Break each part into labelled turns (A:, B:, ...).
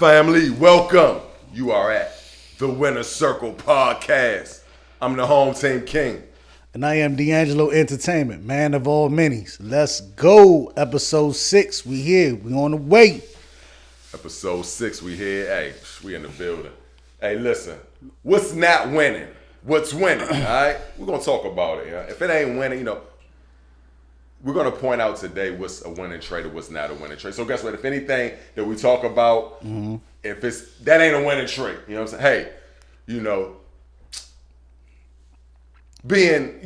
A: Family, welcome. You are at the Winner Circle Podcast. I'm the home team king.
B: And I am D'Angelo Entertainment, man of all minis. Let's go. Episode 6. We here. We on the way.
A: Episode 6, we here. Hey, we in the building. Hey, listen. What's not winning? What's winning? All right? We're going to talk about it. Yeah? If it ain't winning, we're going to point out today what's a winning trade or what's not a winning trade. So guess what? If anything that we talk about, if that ain't a winning trade, you know what I'm saying? Hey, being,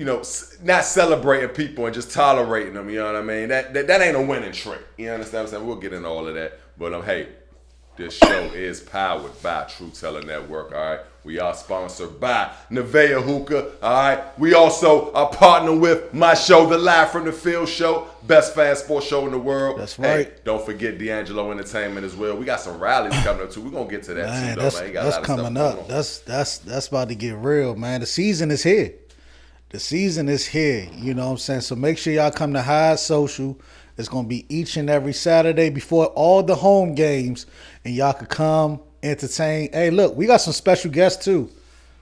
A: not celebrating people and just tolerating them, you know what I mean? That ain't a winning trick. You understand what I'm saying? We'll get into all of that. But hey, this show is powered by Tella Network, all right? We are sponsored by Nevaeh Hookah, all right? We also are partnered with my show, The Live from the Field Show, best fan sports show in the world.
B: That's right.
A: Hey, don't forget D'Angelo Entertainment as well. We got some rallies coming up too. We're gonna get to that
B: man,
A: too, though, man.
B: That's coming up. That's about to get real, man. The season is here. The season is here. You know what I'm saying? So make sure y'all come to Hyde Social. It's gonna be each and every Saturday before all the home games, and y'all could come entertain. Hey, look, we got some special guests too.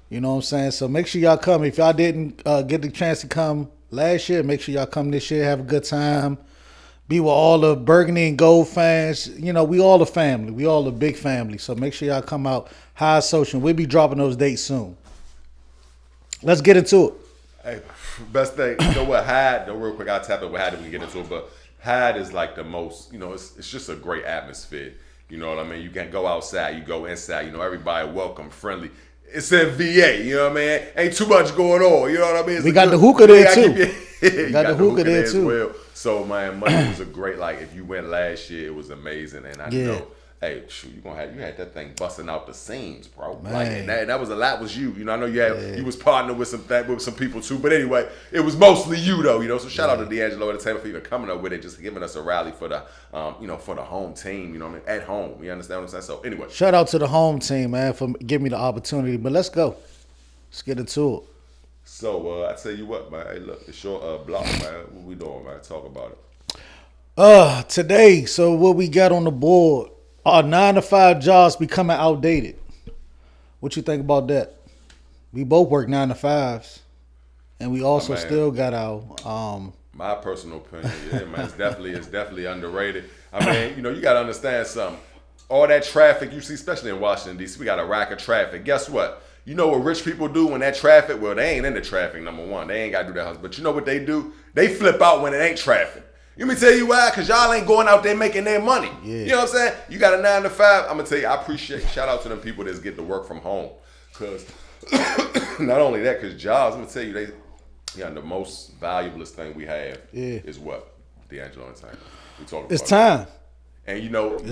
B: You know what I'm saying? So make sure y'all come. If y'all didn't get the chance to come last year, make sure y'all come this year. Have a good time. Be with all the Burgundy and Gold fans. We all a family. We all a big family. So make sure y'all come out. Hyde Social. We'll be dropping those dates soon. Let's get into it.
A: Hey, best thing, you know what, Hyde, real quick, I'll tap it with Hyde when we get into it, but Hyde is like the most, it's just a great atmosphere. You know what I mean? You can go outside, you go inside, everybody welcome, friendly. It's in VA, you know what I mean? Ain't too much going on, you know what I mean?
B: We got the hookah there too. We got the hookah there too.
A: Well. So, man, Monday was a great, if you went last year, it was amazing, and I know. Hey, shoot, you had that thing busting out the seams, bro. And that was a lot was you. I know you was partnered with some people too. But anyway, it was mostly you though. So shout out to D'Angelo Entertainment for even coming up with it, just giving us a rally for the for the home team. You know what I mean? At home. You understand what I'm saying? So anyway,
B: shout out to the home team, man, for giving me the opportunity. But let's go. Let's get into it.
A: So I tell you what, man. Hey, look, it's your block, man. What we doing, man? Talk about
B: it. Today, so what we got on the board. Our 9-to-5 jobs becoming outdated. What you think about that? We both work 9-to-5s, and we also still got our.
A: My personal opinion, man, it's definitely underrated. I mean, you got to understand something. All that traffic you see, especially in Washington D.C., we got a rack of traffic. Guess what? You know what rich people do when that traffic? Well, they ain't in the traffic. Number one, they ain't got to do that. But you know what they do? They flip out when it ain't traffic. Let me tell you why, because y'all ain't going out there making their money. Yeah. You know what I'm saying? You got a 9-to-5. I'm going to tell you, I appreciate, shout out to them people that get to work from home. Because not only that, because jobs, I'm going to tell you, the most valuablest thing we have is what? D'Angelo Entertainment. We talking about
B: it's time.
A: And, you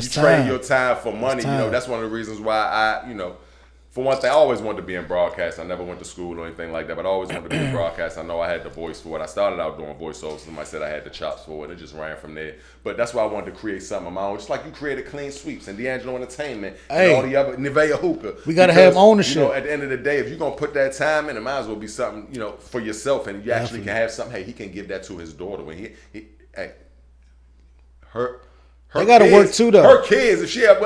A: trade your time for money. That's one of the reasons why for one thing, I always wanted to be in broadcast. I never went to school or anything like that, but I always wanted to be in broadcast. I know I had the voice for it. I started out doing voiceovers. Somebody said I had the chops for it. It just ran from there. But that's why I wanted to create something of my own. Just like you created Clean Sweeps and D'Angelo Entertainment and all the other Nevaeh Hookah.
B: We got to have ownership.
A: At the end of the day, if you're going to put that time in, it might as well be something, for yourself. And you actually can have something. Hey, he can give that to his daughter. When
B: they got to work too, though.
A: Her kids, if she have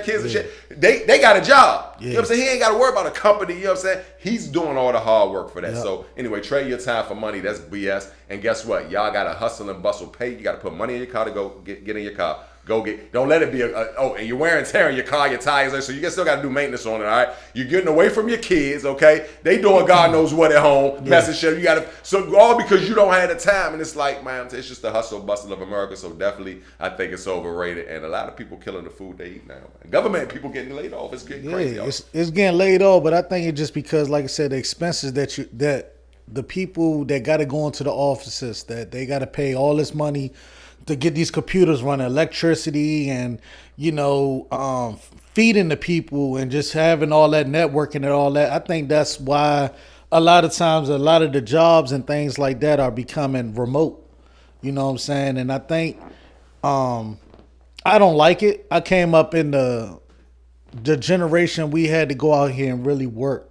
A: kids and shit, they got a job. You know what I'm saying? He ain't got to worry about a company. You know what I'm saying? He's doing all the hard work for that. Yep. So anyway, trade your time for money. That's BS. And guess what? Y'all got to hustle and bustle. Pay. You got to put money in your car to go get in your car. Go get. Don't let it be and you're wearing tear in your car, your tires, so you still got to do maintenance on it. All right, you're getting away from your kids. Okay, they doing God knows what at home. Messing shit. You got to all because you don't have the time, and it's like, man, it's just the hustle bustle of America. So definitely, I think it's overrated, and a lot of people killing the food they eat now. Man. Government people getting laid off. It's getting crazy.
B: It's getting laid off, but I think it's just because, like I said, the expenses that the people that got to go into the offices that they got to pay all this money to get these computers running, electricity and, feeding the people and just having all that networking and all that. I think that's why a lot of times a lot of the jobs and things like that are becoming remote. You know what I'm saying? And I think I don't like it. I came up in the generation we had to go out here and really work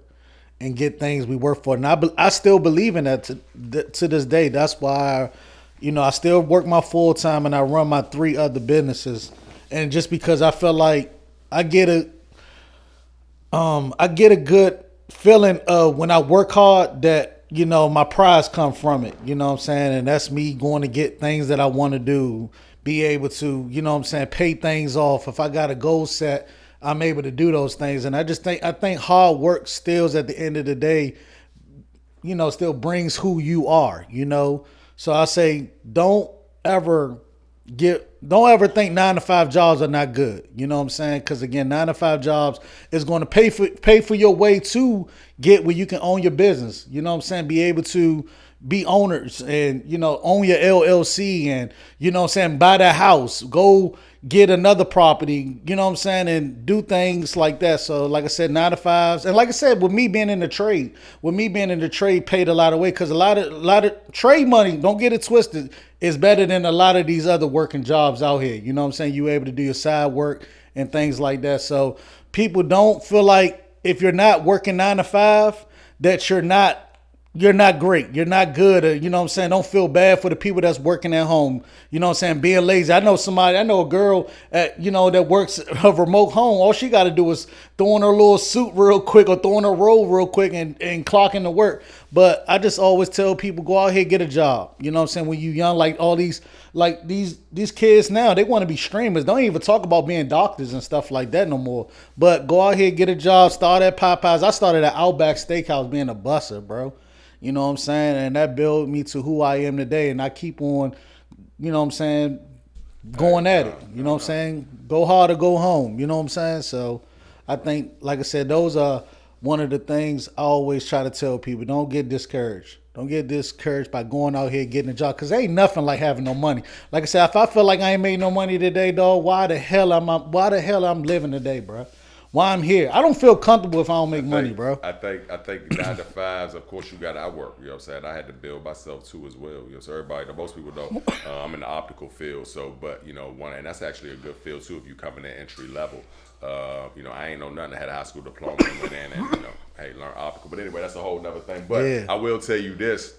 B: and get things we work for. And I still believe in that to this day. That's why I still work my full time and I run my 3 other businesses. And just because I feel like I get a good feeling of when I work hard that, you know, my prize come from it. You know what I'm saying? And that's me going to get things that I want to do, be able to, you know what I'm saying, pay things off. If I got a goal set, I'm able to do those things. And I think hard work still at the end of the day, you know, still brings who you are, you know? So I say, don't ever think 9-to-5 jobs are not good. You know what I'm saying? Because again, 9-to-5 jobs is going to pay for your way to get where you can own your business. You know what I'm saying? Be able to be owners and, you know, own your LLC and, you know what I'm saying, buy that house, go get another property, you know what I'm saying, and do things like that. So like I said, 9-to-5s. And like I said, with me being in the trade paid a lot of weight because a lot of trade money, don't get it twisted, is better than a lot of these other working jobs out here. You know what I'm saying? You able to do your side work and things like that. So people don't feel like if you're not working 9-to-5 that you're not great. You're not good. Or, you know what I'm saying? Don't feel bad for the people that's working at home. You know what I'm saying? Being lazy. I know a girl that works a remote home. All she got to do is throw on her little suit real quick or throw on her robe real quick and clock into work. But I just always tell people, go out here, get a job. You know what I'm saying? When you young, like all these kids now, they want to be streamers. Don't even talk about being doctors and stuff like that no more. But go out here, get a job, start at Popeyes. I started at Outback Steakhouse being a busser, bro. You know what I'm saying? And that built me to who I am today. And I keep on, you know what I'm saying, going at it. You know what I'm saying? Go hard or go home. You know what I'm saying? So I think, like I said, those are one of the things I always try to tell people. Don't get discouraged. Don't get discouraged by going out here getting a job. Because ain't nothing like having no money. Like I said, if I feel like I ain't made no money today, dog, why the hell I'm living today, bro? Why I'm here. I don't feel comfortable if I don't make money, bro.
A: I think 9-to-5s, of course, I work, you know what I'm saying? I had to build myself too as well. You know, so most people know I'm in the optical field, so, but, you know, and that's actually a good field too if you come in at entry level. You know, I ain't know nothing. I had a high school diploma and went in and, you know, hey, learn optical. But anyway, that's a whole nother thing. But yeah. I will tell you this,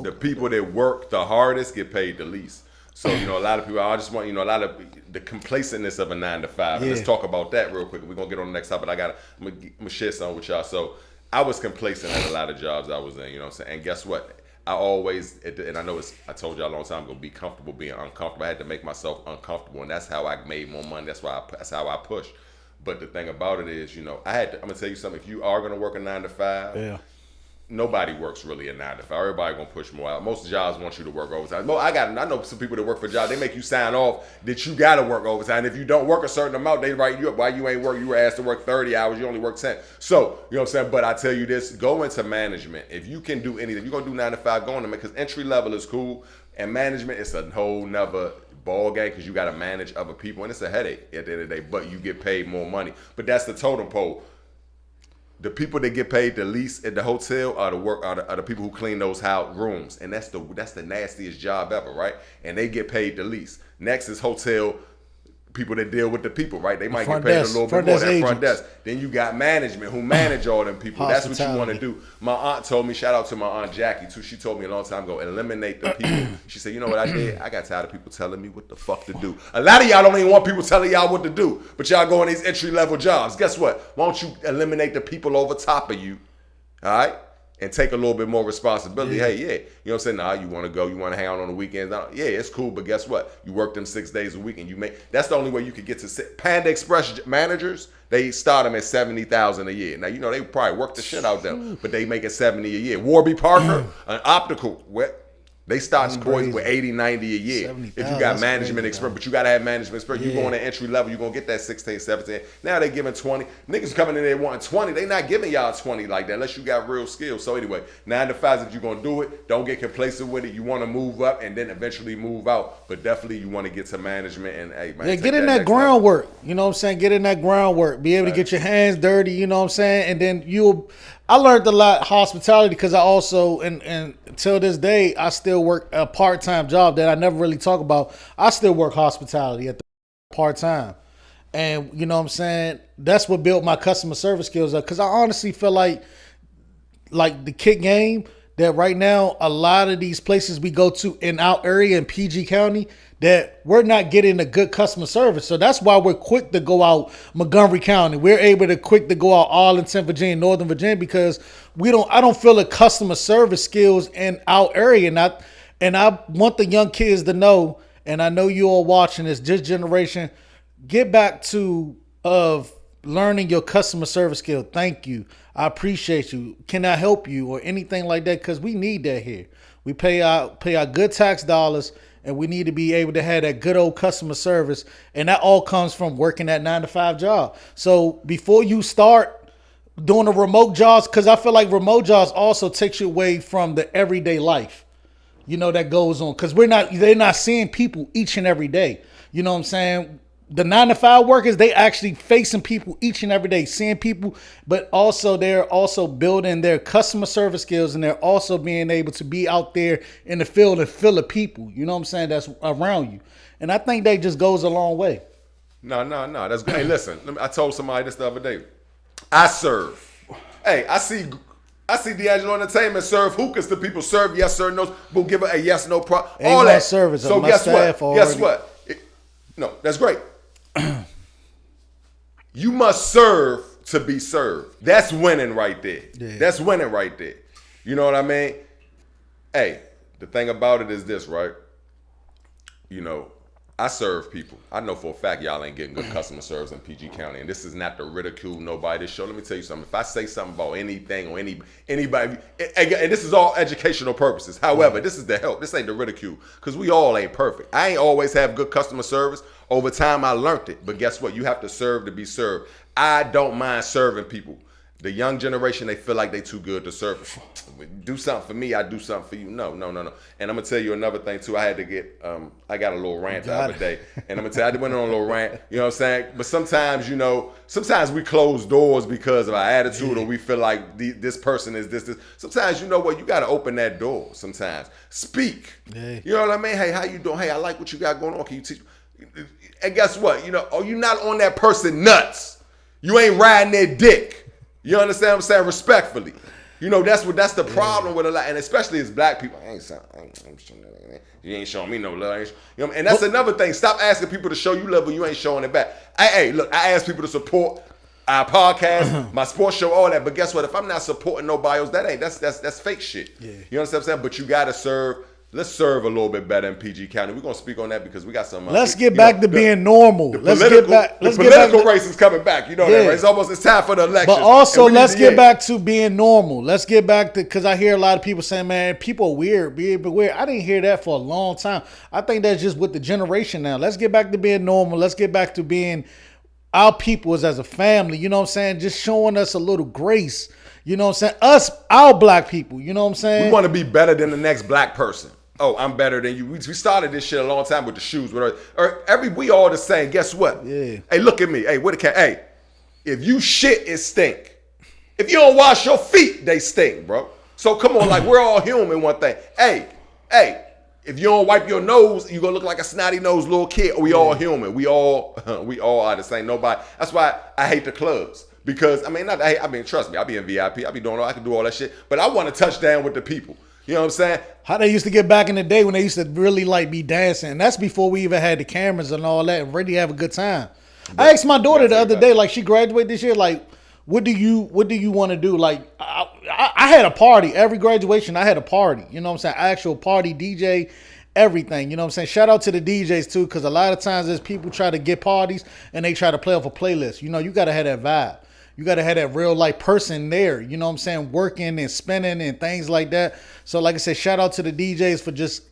A: the people that work the hardest get paid the least. So, you know, a lot of people, I just want, you know, a lot of the complacentness of a 9-to-5. Yeah. And let's talk about that real quick. We're going to get on the next topic. I'm going to share something with y'all. So I was complacent at a lot of jobs I was in, you know what I'm saying? And guess what? I always, and I know I told y'all a long time ago, be comfortable being uncomfortable. I had to make myself uncomfortable. And that's how I made more money. That's how I pushed. But the thing about it is, you know, I'm going to tell you something. If you are going to work a 9-to-5, yeah. Nobody works really a 9-to-5. Everybody gonna push more out. Most jobs want you to work overtime. I know some people that work for jobs. They make you sign off that you gotta work overtime. If you don't work a certain amount, they write you up. Why you ain't work? You were asked to work 30 hours. You only work 10. So you know what I'm saying. But I tell you this: go into management. If you can do anything, you're gonna do 9-to-5. Go into because entry level is cool, and management is a whole nother ball game because you gotta manage other people, and it's a headache at the end of the day. But you get paid more money. But that's the totem pole. The people that get paid the least at the hotel are the people who clean those rooms, and that's the nastiest job ever, right? And they get paid the least. Next is hotel people that deal with the people, right? They might get paid a little bit more than front desk. Then you got management who manage all them people. That's what you want to do. My aunt told me, shout out to my aunt Jackie too. She told me a long time ago, eliminate the people. She said, you know what I did? I got tired of people telling me what the fuck to do. A lot of y'all don't even want people telling y'all what to do, but y'all go in these entry level jobs. Guess what? Why don't you eliminate the people over top of you? All right? And take a little bit more responsibility. Yeah. Hey, yeah. You know what I'm saying? Nah, you want to go, you want to hang out on the weekends. Yeah, it's cool, but guess what? You work them 6 days a week and that's the only way you could get to Panda Express managers. They start them at $70,000 a year. Now, you know, they probably work the shit out them, but they make it $70 a year. Warby Parker, an optical, they start boys with $80, $90 a year. If you got management experience, but you got to have management experience. Yeah. You go on the entry level, you're going to get that 16, 17. Now they giving 20. Niggas coming in there wanting 20. They not giving y'all 20 like that unless you got real skills. So anyway, 9-to-5, if you're going to do it, don't get complacent with it. You want to move up and then eventually move out. But definitely you want to get to management and, hey, man.
B: Yeah, get in that groundwork. You know what I'm saying? Get in that groundwork. Be able to get your hands dirty, you know what I'm saying? And then I learned a lot hospitality because I also, and until this day, I still work a part-time job that I never really talk about. I still work hospitality at the part-time. And, you know what I'm saying, that's what built my customer service skills up because I honestly feel like the kick game, that right now, a lot of these places we go to in our area in PG County, that we're not getting a good customer service. So that's why we're quick to go out Montgomery County. We're able to quick to go out Arlington, Virginia, Northern Virginia, because I don't feel the customer service skills in our area. And I want the young kids to know, and I know you all watching this generation, get back to of learning your customer service skill. Thank you. I appreciate you. Can I help you or anything like that? Because we need that here. We pay our good tax dollars, and we need to be able to have that good old customer service. And that all comes from working that 9-to-5 job. So before you start doing the remote jobs, because I feel like remote jobs also takes you away from the everyday life, that goes on. Because they're not seeing people each and every day. You know what I'm saying? The 9-to-5 workers, they actually facing people each and every day, seeing people, but also they're also building their customer service skills, and they're also being able to be out there in the field and fill the people, you know what I'm saying, that's around you. And I think that just goes a long way.
A: No. That's good. Hey, listen, I told somebody this the other day. I serve. Hey, I see D'Angelo Entertainment serve hookahs to people. Serve yes, sir, no. We'll give it a yes, no problem. All that
B: service.
A: So guess what? Guess what? No, that's great. You must serve to be served. That's winning right there. Yeah. That's winning right there. You know what I mean? Hey, the thing about it is this, right? I serve people. I know for a fact y'all ain't getting good customer service in PG County, and this is not to ridicule nobody. This show, let me tell you something. If I say something about anything or anybody, and this is all educational purposes. However, this is the help. This ain't the ridicule, because we all ain't perfect. I ain't always have good customer service. Over time, I learned it. But guess what? You have to serve to be served. I don't mind serving people. The young generation, they feel like they too good to serve. Do something for me, I do something for you. No. And I'm going to tell you another thing, too. I had to get, I got a little rant the other day. And I'm going to tell you, I went on a little rant, you know what I'm saying? But sometimes, sometimes we close doors because of our attitude, or we feel like this person is this. Sometimes, you know what? You got to open that door sometimes. Speak. Yeah. You know what I mean? Hey, how you doing? Hey, I like what you got going on. Can you teach me? And guess what? You're not on that person nuts. You ain't riding their dick. You understand what I'm saying? Respectfully. That's the problem with a lot, and especially as black people. You ain't showing me no love. And that's another thing. Stop asking people to show you love when you ain't showing it back. Hey, look, I ask people to support our podcast, my sports show, all that. But guess what? If I'm not supporting nobody else, that's fake shit. Yeah. You understand what I'm saying? But you gotta serve. Let's serve a little bit better in PG County. We're gonna speak on that because we got some.
B: Let's get back to being normal.
A: Let's get back. The political race is coming back. You know that, right? It's time for the election.
B: But also, let's get back to being normal. Let's get back to, because I hear a lot of people saying, "Man, people are weird, weird." I didn't hear that for a long time. I think that's just with the generation now. Let's get back to being normal. Let's get back to being our people as a family. You know what I'm saying? Just showing us a little grace. You know what I'm saying? Our black people. You know what I'm saying?
A: We want to be better than the next black person. Oh, I'm better than you. We started this shit a long time with the shoes. We all the same. Guess what?
B: Yeah.
A: Hey, look at me. Hey, hey, if you shit, it stink. If you don't wash your feet, they stink, bro. So come on, like, we're all human, one thing. Hey, if you don't wipe your nose, you're going to look like a snotty-nosed little kid. We all human. We all are the same. Nobody. That's why I hate the clubs. Because, trust me, I be in VIP. I can do all that shit. But I want to touch down with the people. You know what I'm saying?
B: How they used to get back in the day when they used to really be dancing. And that's before we even had the cameras and all that and really have a good time. I asked my daughter the other day, she graduated this year, what do you want to do? I had a party. Every graduation, I had a party. You know what I'm saying? Actual party, DJ, everything. You know what I'm saying? Shout out to the DJs too, because a lot of times there's people try to get parties and they try to play off a playlist. You got to have that vibe. You got to have that real life person there, you know what I'm saying, working and spinning and things like that. So like I said, shout out to the DJs for just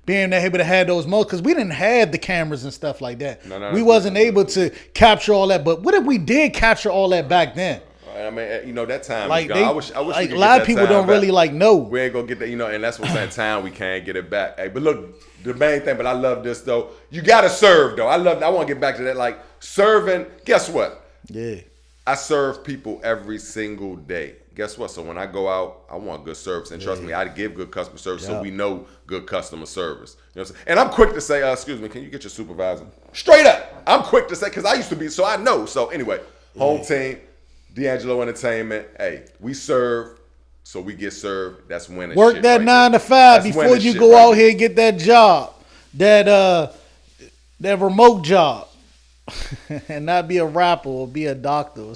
B: being able to have those moments, because we didn't have the cameras and stuff like that. We wasn't able to capture all that. But what if we did capture all that back then?
A: That time.
B: I wish a lot of people don't back. Really know.
A: We ain't gonna get that, and that's what I'm saying. Time we can't get it back. Hey, but look, the main thing. But I love this though. You gotta serve though. I want to get back to that. Serving. Guess what?
B: Yeah.
A: I serve people every single day. Guess what? So when I go out, I want good service. And trust me, I give good customer service, so we know good customer service. You know what I'm saying? And I'm quick to say, excuse me, can you get your supervisor? Straight up. I'm quick to say, because I used to be, so I know. So anyway, home team, D'Angelo Entertainment. Hey, we serve. so we get served. That's winning.
B: Work
A: shit
B: that
A: right
B: 9
A: there.
B: to 5
A: That's
B: before you
A: shit
B: go
A: right
B: out
A: there.
B: here and get that job, that remote job, and not be a rapper or be a doctor.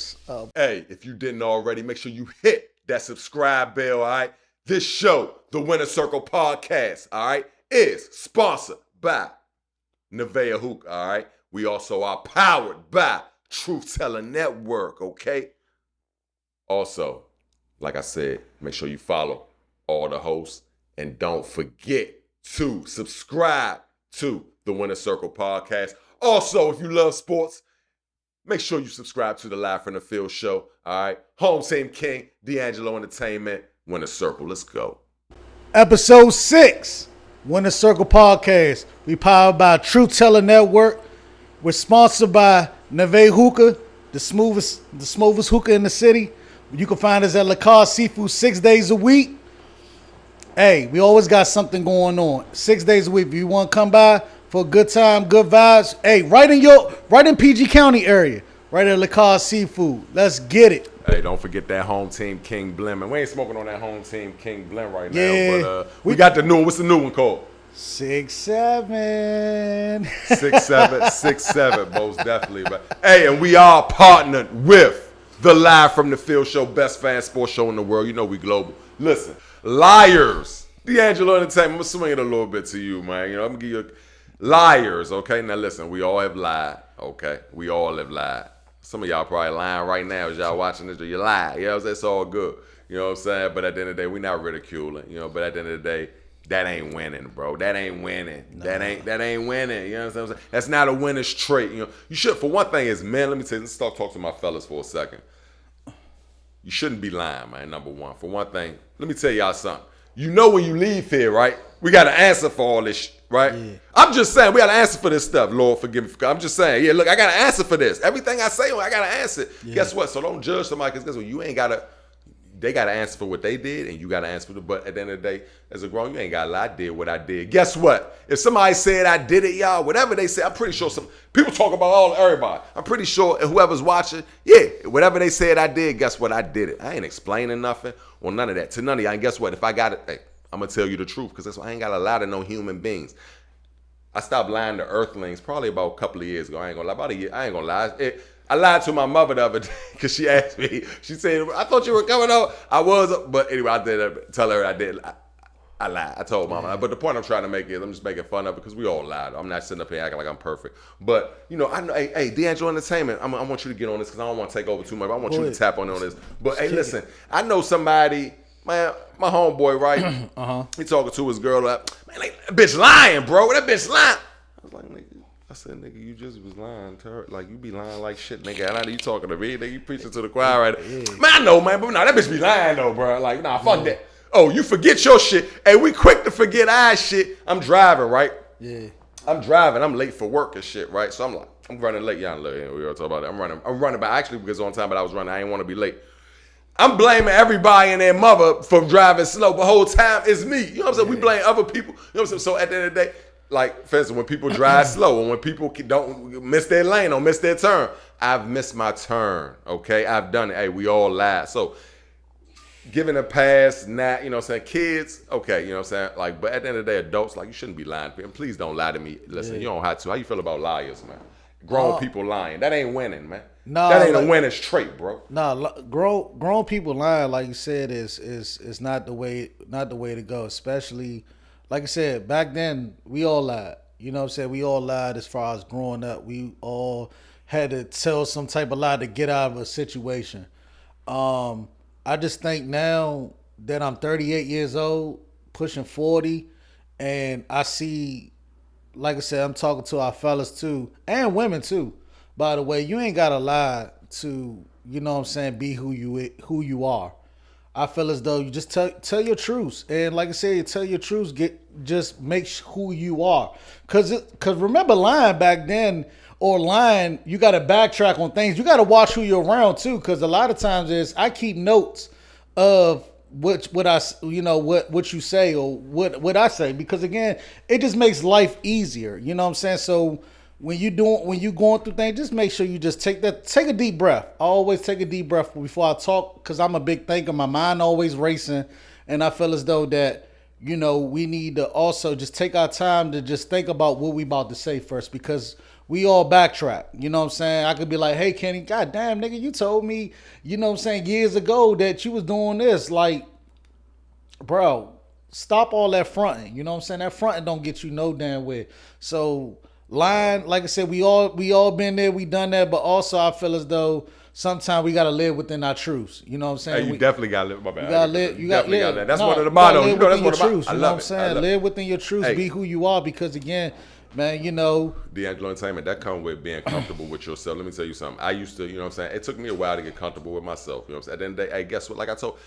A: Hey, if you didn't already, make sure you hit that subscribe bell, all right? This show, the Winner Circle Podcast, all right, is sponsored by Nevaeh Hook, all right? We also are powered by Tella Network, okay? Also, like I said, make sure you follow all the hosts and don't forget to subscribe to the Winner Circle Podcast. Also, if you love sports, make sure you subscribe to the Live from the Field show, all right? Home Team King, D'Angelo Entertainment, Winner Circle. Let's go.
B: Episode 6, Winner Circle Podcast. We powered by Tella Network. We're sponsored by Nevaeh Hookah, the smoothest hookah in the city. You can find us at La Cause Seafood 6 days a week. Hey, we always got something going on. 6 days a week. If you want to come by for a good time, good vibes, hey, right in PG County area, right at La Cause Seafood. Let's get it.
A: Hey, don't forget that Home Team King blend, man. We ain't smoking on that Home Team King blend right
B: Yeah.
A: now, but we got the new one. What's the new one called?
B: 6-7.
A: 6-7, most definitely. But hey, and we are partnered with the Live from the Field show, best fan sports show in the world. You know we global. Listen, liars. D'Angelo Entertainment. I'm gonna swing it a little bit to you, man. You know, I'm gonna give you liars. Okay, now listen, we all have lied. Okay, we all have lied. Some of y'all probably lying right now as y'all watching this. You lie. You know what I'm saying? It's all good. You know what I'm saying? But at the end of the day, we not ridiculing. You know, but at the end of the day, that ain't winning, bro. That ain't winning. No. That ain't winning. You know what I'm saying? That's not a winner's trait. You know, you should, for one thing, is men. Let me tell you, let's start talking to my fellas for a second. You shouldn't be lying, man. Number one. For one thing, let me tell y'all something. You know when you leave here, right? We got to answer for all this, right? Yeah. I'm just saying, we got to answer for this stuff. Lord, forgive me. I'm just saying, yeah, look, I got to answer for this. Everything I say, I got to answer. Yeah. Guess what? So don't judge somebody, because guess what? You ain't got to. They got to answer for what they did, and you got to answer for the. But at the end of the day, as a grown, you ain't got to lie. I did what I did. Guess what? If somebody said I did it, y'all, whatever they say, I'm pretty sure some people talk about everybody. I'm pretty sure whoever's watching, yeah, whatever they said I did, guess what? I did it. I ain't explaining nothing or none of that to none of y'all. And guess what? If I got it, hey, I'm gonna tell you the truth, because that's why I ain't got to lie to no human beings. I stopped lying to earthlings probably about a couple of years ago. I ain't gonna lie. About a year, I ain't gonna lie. I lied to my mother the other day because she asked me. She said, "I thought you were coming out." I was, but anyway, I did tell her I did. I lied. I told mama. But the point I'm trying to make is I'm just making fun of it because we all lied. I'm not sitting up here acting like I'm perfect. But you know, I know. Hey, D'Angelo Entertainment. I want you to get on this because I don't want to take over too much. I want you to tap on this. But hey, listen. I know somebody. Man, my homeboy, right? He talking to his girl. Like, man, that bitch lying, bro. That bitch lying. I was like, nigga. I said, nigga, you just was lying to her. Like, you be lying like shit, nigga. I know you talking to me, nigga. You preaching to the choir right there. Yeah. Man, I know, man. But nah, that bitch be lying, though, bro. Like, nah, fuck that. Oh, you forget your shit. Hey, we quick to forget our shit. I'm driving, right?
B: Yeah.
A: I'm driving. I'm late for work and shit, right? So I'm like, I'm running late. Y'all look, we all talk about that. I'm running, but actually, because on time, but I was running. I didn't want to be late. I'm blaming everybody and their mother for driving slow. The whole time it's me. You know what I'm saying? We blame other people. You know what I'm saying? So at the end of the day, like, for instance, when people drive slow and when people don't miss their lane or miss their turn, I've missed my turn, okay? I've done it. Hey, we all lie. So giving a pass, not, you know what I'm saying, kids, okay, you know what I'm saying? Like, but at the end of the day, adults, like, you shouldn't be lying. And please don't lie to me. Listen, you don't have to. How you feel about liars, man? Grown people lying. That ain't winning, man.
B: Nah,
A: that ain't a winner's trait, bro.
B: Nah, grown people lying, like you said, is not the way to go. Especially, like I said, back then we all lied. You know what I'm saying? We all lied as far as growing up. We all had to tell some type of lie to get out of a situation. I just think now that I'm 38 years old, pushing 40, and I see, like I said, I'm talking to our fellas too, and women too. By the way, you ain't gotta lie to, you know what I'm saying, be who you are. I feel as though you just tell your truths, and like I said, tell your truths. Just make who you are, cause remember, lying back then or lying, you got to backtrack on things. You got to watch who you're around too, cause a lot of times I keep notes of what you say or what I say, because again, it just makes life easier. You know what I'm saying? So when you going through things, just make sure you just take a deep breath. I always take a deep breath before I talk because I'm a big thinker. My mind always racing, and I feel as though that we need to also just take our time to just think about what we about to say first because we all backtrack. You know what I'm saying? I could be like, hey Kenny, goddamn nigga, you told me, years ago that you was doing this. Like, bro, stop all that fronting. You know what I'm saying? That fronting don't get you no damn way. So lying, like I said, we all been there, we done that, but also I feel as though sometimes we gotta live within our truths. You know what I'm saying?
A: Hey, you definitely gotta live. My bad.
B: You gotta live. You gotta live.
A: That's one of the mottos.
B: That's one of
A: my.
B: Truths, you know what I'm saying? Live within your truths.
A: Hey.
B: Be who you are. Because again, man,
A: D'Angelo Entertainment, that comes with being comfortable with yourself. Let me tell you something. I used to, it took me a while to get comfortable with myself. You know what I'm saying? At the end of the day, hey, guess what? Like I told,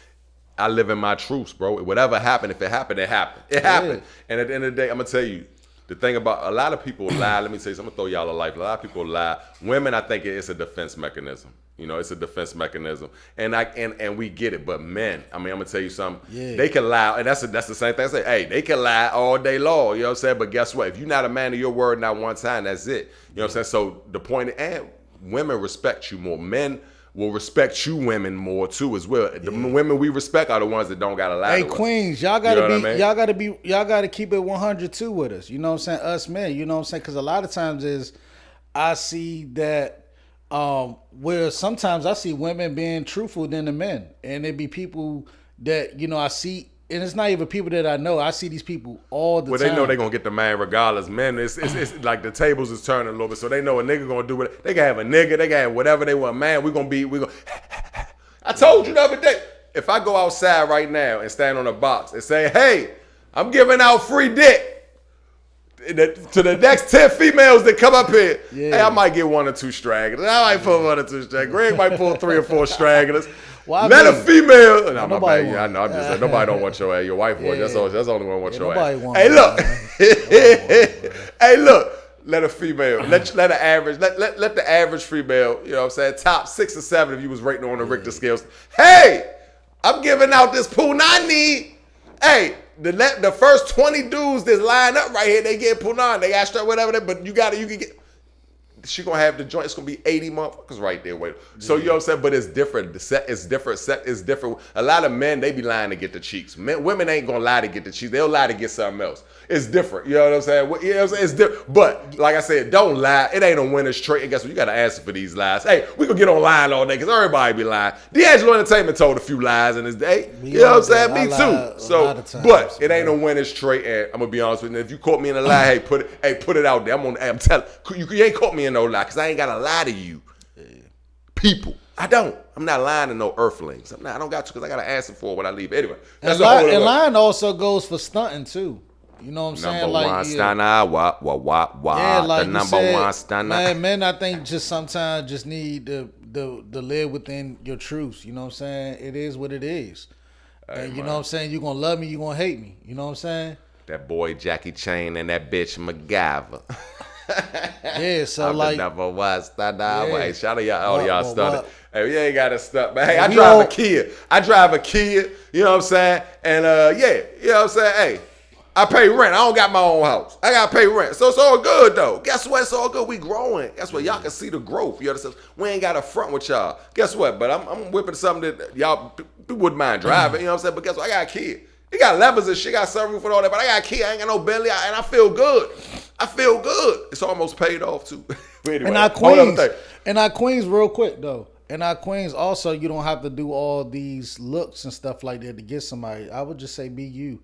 A: I live in my truths, bro. Whatever happened, if it happened, it happened. It happened. And at the end of the day, I'm gonna tell you. The thing about a lot of people lie. Let me tell you something. I'm gonna throw y'all a life. A lot of people lie. Women, I think it's a defense mechanism. It's a defense mechanism, and we get it. But men, I'm gonna tell you something. Yeah. They can lie, and that's the same thing. I say, hey, they can lie all day long. You know what I'm saying? But guess what? If you're not a man of your word, not one time, that's it. You know what I'm saying? So the point, and women respect you more. Men will respect you women more too as well. The women we respect are the ones that don't gotta lie.
B: Hey, queens, y'all gotta keep it 100 too with us. You know what I'm saying? Us men, you know what I'm saying? Because a lot of times I see that where sometimes I see women being truthful than the men, and it be people that I see. And it's not even people that I know. I see these people all the time.
A: Well, they know they're going to get the man regardless. Men, it's like the tables is turning a little bit. So they know a nigga going to do what. They can have a nigga. They can have whatever they want. Man, we're going to. I told you the other day, if I go outside right now and stand on a box and say, hey, I'm giving out free dick to the next 10 females that come up here, hey, I might get 1 or 2 stragglers. I might pull 1 or 2 stragglers. Greg might pull 3 or 4 stragglers. Well, let a female. No, my bad. Yeah, I know. I'm just saying. Nobody don't want your ass. Your wife wants. That's the only one want your ass. Hey, look. Hey, look. Let a female. Let the average. Let the average female. You know what I'm saying? Top 6 or 7 if you was rating on the Richter scales. Hey, I'm giving out this punani. Hey, the first 20 dudes that's lined up right here, they get punani. They got straight whatever. But you can get. She gonna have the joint. It's gonna be 80 motherfuckers right there. Wait. So you know what I'm saying? But it's different. The set is different. Set is different. A lot of men, they be lying to get the cheeks. Women ain't gonna lie to get the cheeks. They'll lie to get something else. It's different. You know what I'm saying? You know what I'm saying? It's different. But like I said, don't lie. It ain't a winner's trait. And guess what? You gotta answer for these lies. Hey, we gonna get online all day because everybody be lying. D'Angelo Entertainment told a few lies in his day. You know what I'm saying? Me too. So, but it ain't a winner's trait. And I'm gonna be honest with you. If you caught me in a lie, hey, put it out there. I'm telling you ain't caught me in no lie because I ain't gotta lie to you. People. I don't. I'm not lying to no earthlings. I don't got to because I gotta answer for it when I leave. Anyway, that's
B: and lying also goes for stunting too. You know what I'm saying?
A: Number one stunner,
B: yeah, like
A: the number one stunner.
B: Men, I think just sometimes just need to live within your truths. You know what I'm saying? It is what it is. Hey, and you know what I'm saying? You gonna love me, you gonna hate me. You know what I'm saying?
A: That boy Jackie Chan and that bitch MacGyver.
B: Yeah, so
A: I'm
B: like
A: the number one stunner. Yeah. Hey, shout out y'all,
B: all
A: y'all stunning. Hey, you ain't got to stunt, man. Hey, I drive a Kia. You know what I'm saying? And you know what I'm saying? Hey, I pay rent. I don't got my own house. I got to pay rent. So it's all good, though. Guess what? It's all good. We growing. Guess what? Y'all can see the growth. You understand? We ain't got a front with y'all. Guess what? But I'm whipping something that y'all wouldn't mind driving. You know what I'm saying? But guess what? I got a kid. He got levers and shit. Got sunroof and all that. But I got a kid. I ain't got no belly. And I feel good. I feel good. It's almost paid off, too. Anyway,
B: and our queens, real quick, though. And our queens, also, you don't have to do all these looks and stuff like that to get somebody. I would just say be you.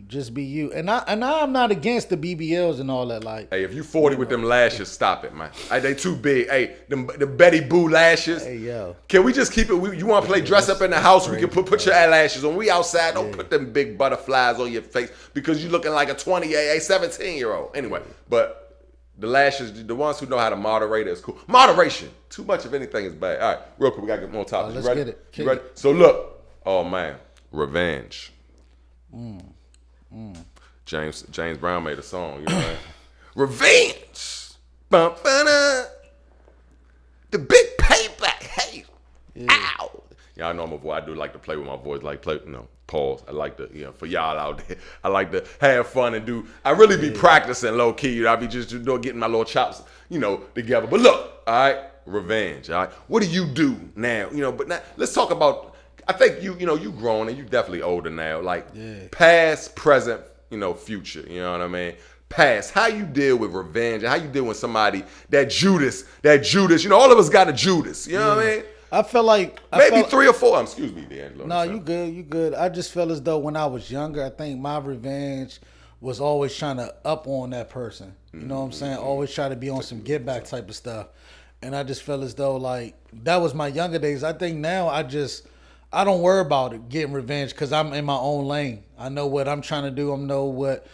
B: Just be you. And I'm not against the BBLs and all that. Like,
A: hey, if you 40 with them lashes, stop it, man. Hey, they too big. Hey, the Betty Boo lashes.
B: Hey, yo.
A: Can we just keep it? You want to play dress up in the house? We can put your eyelashes on. We outside. Don't put them big butterflies on your face because you looking like a 17-year-old. Anyway, but the lashes, the ones who know how to moderate it is cool. Moderation. Too much of anything is bad. All right, real quick, we got to get more topics.
B: Let's
A: you ready?
B: Get it.
A: You ready? So look. Oh, man. Revenge. James Brown made a song, you know what? Revenge. Bum, ba-da. The big payback. Hey. Yeah. Ow. Y'all know my voice. I do like to play with my voice, like Pause. I like to, for y'all out there, I like to have fun and do. I really be practicing low key. I be just getting my little chops, together. But look, all right, revenge. All right, what do you do now? But now let's talk about. I think you grown and you definitely older now. Like past, present, future. You know what I mean? Past, how you deal with revenge and how you deal with somebody that Judas. All of us got a Judas. You know what I mean?
B: I felt like
A: maybe 3 or 4. Excuse me, D'Angelo.
B: No, you good. I just felt as though when I was younger, I think my revenge was always trying to up on that person. You know what I'm saying? Always try to be on some get back type of stuff. And I just felt as though like that was my younger days. I think now I don't worry about it getting revenge because I'm in my own lane. I know what I'm trying to do. I know what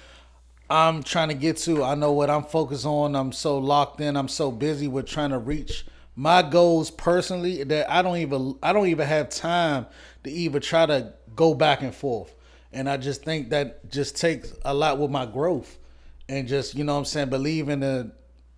B: I'm trying to get to. I know what I'm focused on. I'm so locked in. I'm so busy with trying to reach my goals personally that I don't even have time to even try to go back and forth. And I just think that just takes a lot with my growth and just, believing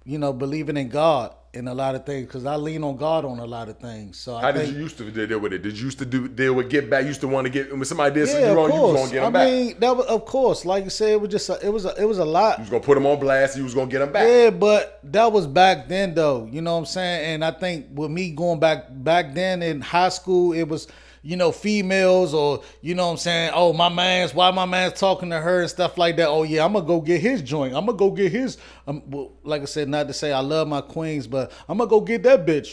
B: in God in a lot of things because I lean on God on a lot of things. So
A: how did you used to deal with it? Did you used to deal with get back? You used to want to get when somebody did something wrong, you was gonna get them back.
B: I mean, that was of course, like you said, it was just it was a lot.
A: You was gonna put them on blast. You was gonna get them back.
B: Yeah, but that was back then, though. You know what I'm saying? And I think with me going back then in high school, it was. Females or, oh, why my man's talking to her and stuff like that. Oh, yeah, I'm going to go get his joint. I'm going to go get his, like I said, not to say I love my queens, but I'm going to go get that bitch,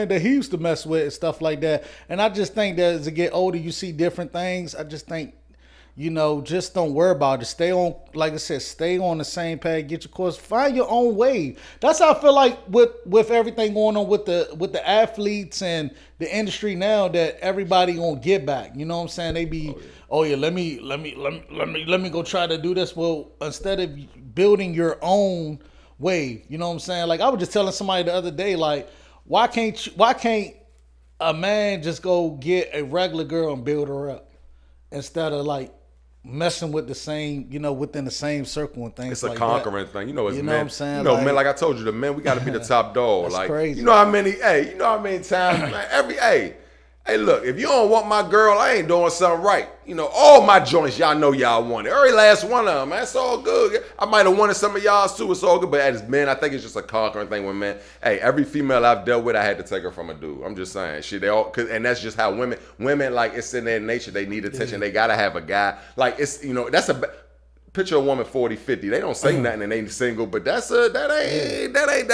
B: that he used to mess with and stuff like that. And I just think that as you get older, you see different things. I just think, just don't worry about it. Stay on, like I said, stay on the same page, get your course, find your own way. That's how I feel like with everything going on with the athletes and the industry now that everybody gonna get back. You know what I'm saying? They be, let me go try to do this. Well, instead of building your own way, you know what I'm saying? Like I was just telling somebody the other day, like, why can't a man just go get a regular girl and build her up instead of like messing with the same, within the same circle and things.
A: It's a
B: like
A: conquering
B: that.
A: thing. It's
B: men.
A: You know
B: what I'm saying?
A: Men, like I told you, the men, we got to be the top dog.
B: That's
A: like,
B: crazy.
A: you know how many times, man, hey, look, if you don't want my girl, I ain't doing something right. All my joints, y'all know y'all want it. Every last one of them, man, it's all good. I might have wanted some of y'all's too, it's all good. But as men, I think it's just a conquering thing with men. Hey, every female I've dealt with, I had to take her from a dude. I'm just saying. Shit, and that's just how women, like, it's in their nature. They need attention. They got to have a guy. Like, it's, that's picture a woman 40, 50. They don't say nothing and they single, but that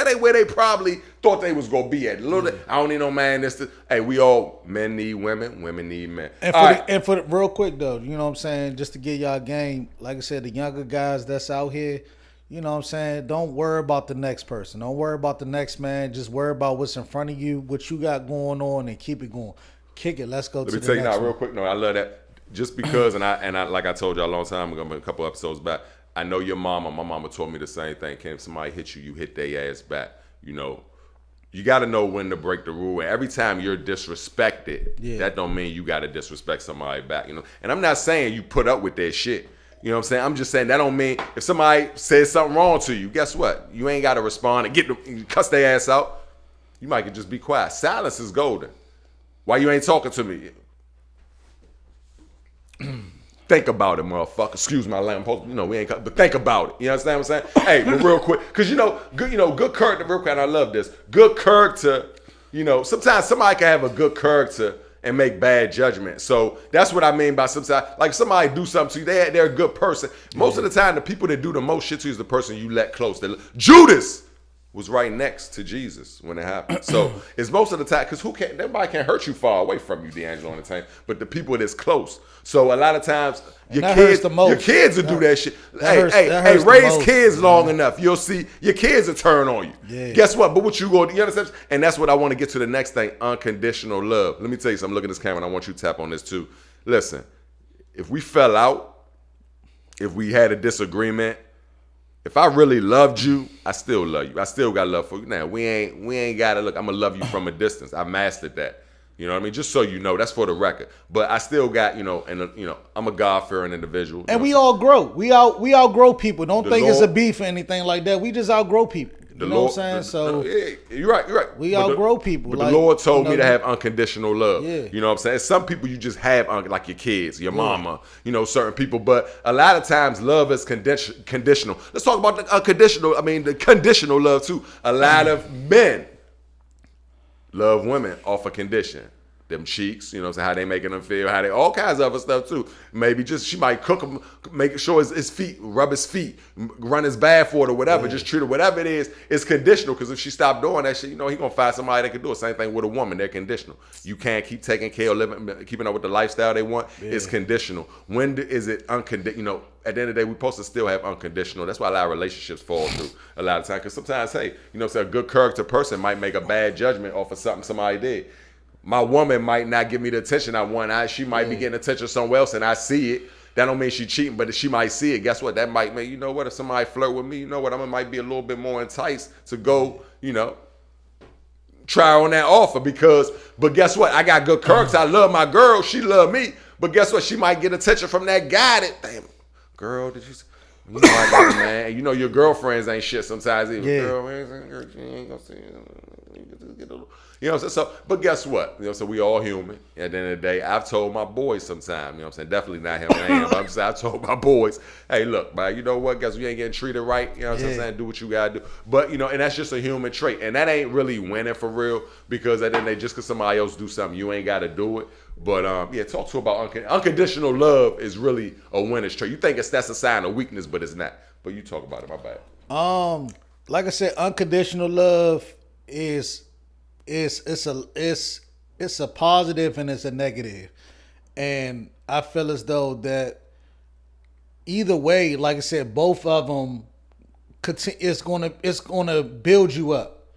A: ain't where they probably thought they was gonna be at. I don't need no man. Hey, we all men need women, women need men.
B: And for the real quick though, you know what I'm saying, just to get y'all game, like I said, the younger guys that's out here, you know what I'm saying, don't worry about the next person. Don't worry about the next man. Just worry about what's in front of you, what you got going on, and keep it going. Kick it. Let's go to the next one. Let me tell you now,
A: real quick. No, I love that. Just because, and I like I told you a long time ago, a couple episodes back, I know your mama. My mama told me the same thing. If somebody hit you, you hit their ass back. You got to know when to break the rule. And every time you're disrespected, that don't mean you got to disrespect somebody back. And I'm not saying you put up with their shit. You know what I'm saying? I'm just saying that don't mean if somebody says something wrong to you, guess what? You ain't got to respond and cuss their ass out. You might just be quiet. Silence is golden. Why you ain't talking to me? Think about it, motherfucker. Excuse my language. We ain't, but think about it. You understand what I'm saying? Hey, but real quick, because good character. Real quick, and I love this. Good character. Sometimes somebody can have a good character and make bad judgment. So that's what I mean by sometimes, like somebody do something to you, they're a good person. Most of the time, the people that do the most shit to you is the person you let close. Judas was right next to Jesus when it happened. So it's most of the time, because nobody can hurt you far away from you, D'Angelo, on the time, but the people that's close. So a lot of times, your kids will do that shit. Hey, raise kids long enough. You'll see your kids will turn on you. Yeah. Guess what? But what you going to, you understand? And that's what I want to get to the next thing, unconditional love. Let me tell you something. Look at this camera, and I want you to tap on this too. Listen, if we fell out, if we had a disagreement, if I really loved you, I still love you. I still got love for you. Now, we ain't got to look. I'm going to love you from a distance. I mastered that. You know what I mean? Just so you know, that's for the record. But I still got, I'm a God-fearing individual.
B: And we all grow. We outgrow people. Don't think it's a beef or anything like that. We just outgrow people. You know what I'm saying? So
A: yeah, you're right.
B: We outgrow people.
A: But
B: like,
A: the Lord told me to have unconditional love.
B: Yeah.
A: You know what I'm saying? Some people you just have, like your kids, your mama, certain people. But a lot of times love is conditional. Let's talk about the conditional love too. A lot of men love women off a condition. Them cheeks, you know what I'm saying, how they making them feel, how they, all kinds of other stuff too. Maybe just, she might cook him, make sure his feet, rub his feet, run his bath water, whatever, just treat it, whatever it is, it's conditional, because if she stopped doing that shit, he gonna find somebody that can do it. Same thing with a woman, they're conditional. You can't keep taking care of keeping up with the lifestyle they want, it's conditional. When is it unconditional? At the end of the day, we're supposed to still have unconditional. That's why a lot of relationships fall through a lot of times, because sometimes, hey, a good character person might make a bad judgment off of something somebody did. My woman might not give me the attention I want. She might be getting attention somewhere else, and I see it. That don't mean she cheating, but if she might see it, guess what? That might mean, if somebody flirt with me, I might be a little bit more enticed to go, try on that offer but guess what? I got good character. I love my girl. She love me. But guess what? She might get attention from that guy damn, girl, did you see? I got it, man. And your girlfriends ain't shit sometimes either. Girl, she ain't gonna see it. So, but guess what? So we all human. At the end of the day, I've told my boys sometimes, definitely not him, but I'm saying, I told my boys, hey, look, man, you know what? Guess we ain't getting treated right. You know what I'm saying? Do what you gotta do. But and that's just a human trait, and that ain't really winning for real, because at the end of the day, just because somebody else do something, you ain't gotta do it. But talk to about unconditional love is really a winner's trait. You think that's a sign of weakness, but it's not. But you talk about it, my bad.
B: Like I said, unconditional love is it's a positive and it's a negative, and I feel as though that either way, like I said, both of them it's gonna build you up.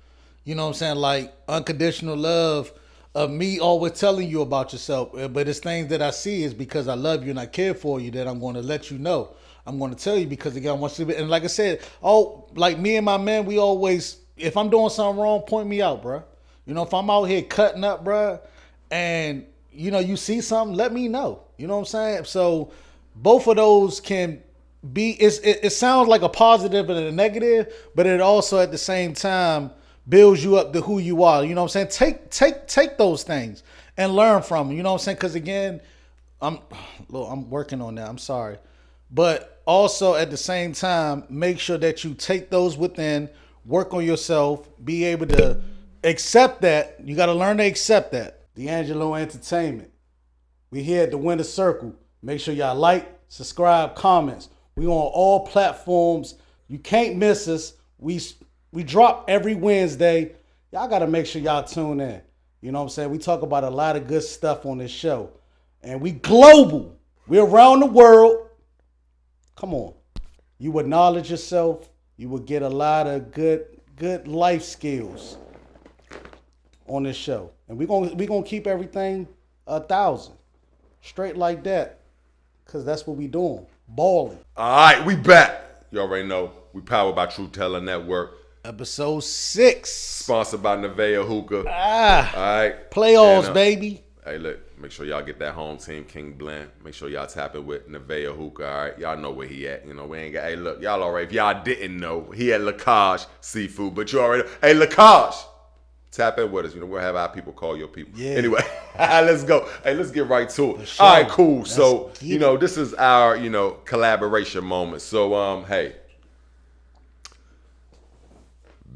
B: You know what I'm saying? Like unconditional love of me always telling you about yourself, but it's things that I see is because I love you and I care for you that I'm going to let you know. I'm going to tell you because again I want you to be, and like I said, like me and my man, we always, if I'm doing something wrong, point me out, bro. If I'm out here cutting up, bro, and you see something, let me know. You know what I'm saying? So both of those can be. It sounds like a positive and a negative, but it also at the same time builds you up to who you are. You know what I'm saying? Take those things and learn from them. You know what I'm saying? Because again, I'm working on that. I'm sorry, but also at the same time, make sure that you take those within, work on yourself, be able to accept that. You got to learn to accept that. D'Angelo Entertainment. We here at the Winner Circle. Make sure y'all like, subscribe, comments. We on all platforms. You can't miss us. We drop every Wednesday. Y'all got to make sure y'all tune in. You know what I'm saying? We talk about a lot of good stuff on this show. And we global. We're around the world. Come on. You would knowledge yourself. You would get a lot of good life skills on this show. And we're gonna keep everything 1,000. Straight like that. Because that's what we doing. Balling.
A: All right, we back. You already know. We powered by Tella Network.
B: Episode 6.
A: Sponsored by Nevaeh Hookah. All right.
B: Playoffs, baby.
A: Hey, look. Make sure y'all get that home team King Blend. Make sure y'all tap it with Nevaeh Hookah. All right. Y'all know where he at. We ain't got. Hey, look. Y'all all right. If y'all didn't know, he at Lacage Seafood. But you already know. Hey, Lacage. Tap in with us. We'll have our people call your people. Yeah. Anyway, let's go. Hey, let's get right to it. Sure. All right, cool. So, this is our, collaboration moment. So, hey,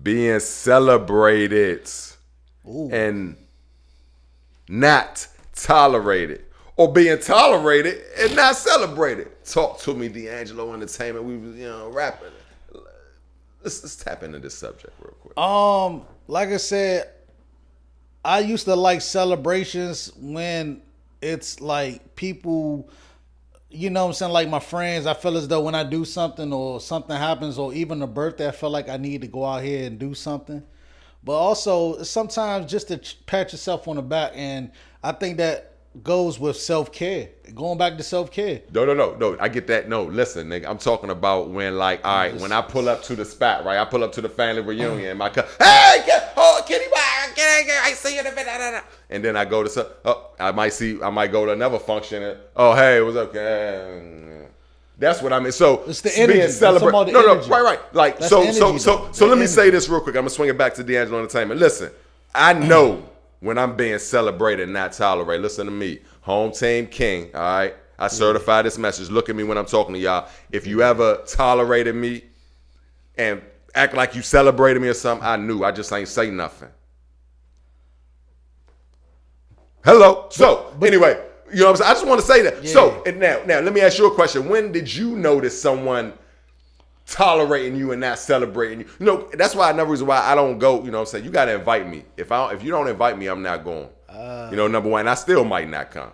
A: being celebrated and not tolerated, or being tolerated and not celebrated. Talk to me, D'Angelo Entertainment. We was, rapping. Let's tap into this subject real quick.
B: Like I said, I used to like celebrations when it's like people, you know what I'm saying, like my friends, I feel as though when I do something or something happens or even a birthday, I feel like I need to go out here and do something. But also sometimes just to pat yourself on the back, and I think that goes with self-care. Going back to self-care.
A: No. I get that. No, listen, nigga. I'm talking about when, like, all right, when I pull up to the spot, right? I pull up to the family reunion, and my cousin, hey, Kitty, I see you in a minute. And then I go to I might go to another function. And, oh, hey, what's up? That's what I mean. So
B: it's the energy.
A: Right. Like
B: that's
A: so.
B: energy,
A: So let me say this real quick. I'm gonna swing it back to D'Angelo Entertainment. Listen, I know when I'm being celebrated and not tolerated. Listen to me, home team king. All right, I certify this message. Look at me when I'm talking to y'all. If you ever tolerated me and act like you celebrated me or something, I knew. I just ain't say nothing. Hello. So anyway. You know what I'm saying? I just want to say that. Yeah. So, and now, let me ask you a question. When did you notice someone tolerating you and not celebrating you? You know, that's why another reason why I don't go. You know what I'm saying? You got to invite me. If you don't invite me, I'm not going. You know, number one, I still might not come.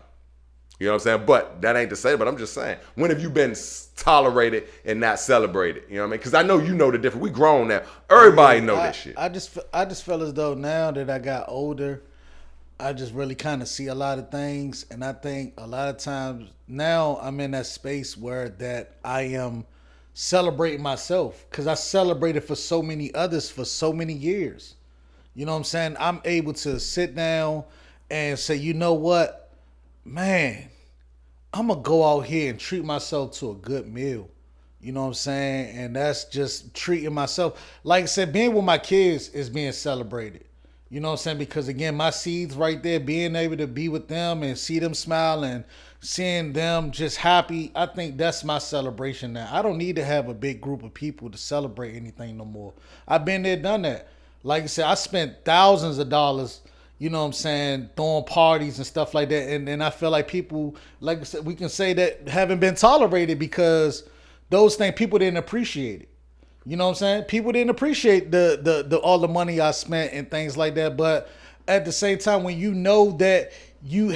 A: You know what I'm saying? But that ain't to say. But I'm just saying, when have you been tolerated and not celebrated? You know what I mean? Because I know you know the difference. We grown now. Everybody know this shit.
B: I just feel as though now that I got older, I just really kind of see a lot of things, and I think a lot of times now I'm in that space where that I am celebrating myself because I celebrated for so many others for so many years. You know what I'm saying? I'm able to sit down and say, you know what, man, I'm going to go out here and treat myself to a good meal. You know what I'm saying? And that's just treating myself. Like I said, being with my kids is being celebrated. You know what I'm saying? Because again, my seeds right there, being able to be with them and see them smile and seeing them just happy, I think that's my celebration now. I don't need to have a big group of people to celebrate anything no more. I've been there, done that. Like I said, I spent thousands of dollars, you know what I'm saying, throwing parties and stuff like that. And I feel like people, like I said, we can say that haven't been tolerated because those things, people didn't appreciate it. You know what I'm saying? People didn't appreciate the all the money I spent and things like that. But at the same time, when you know that you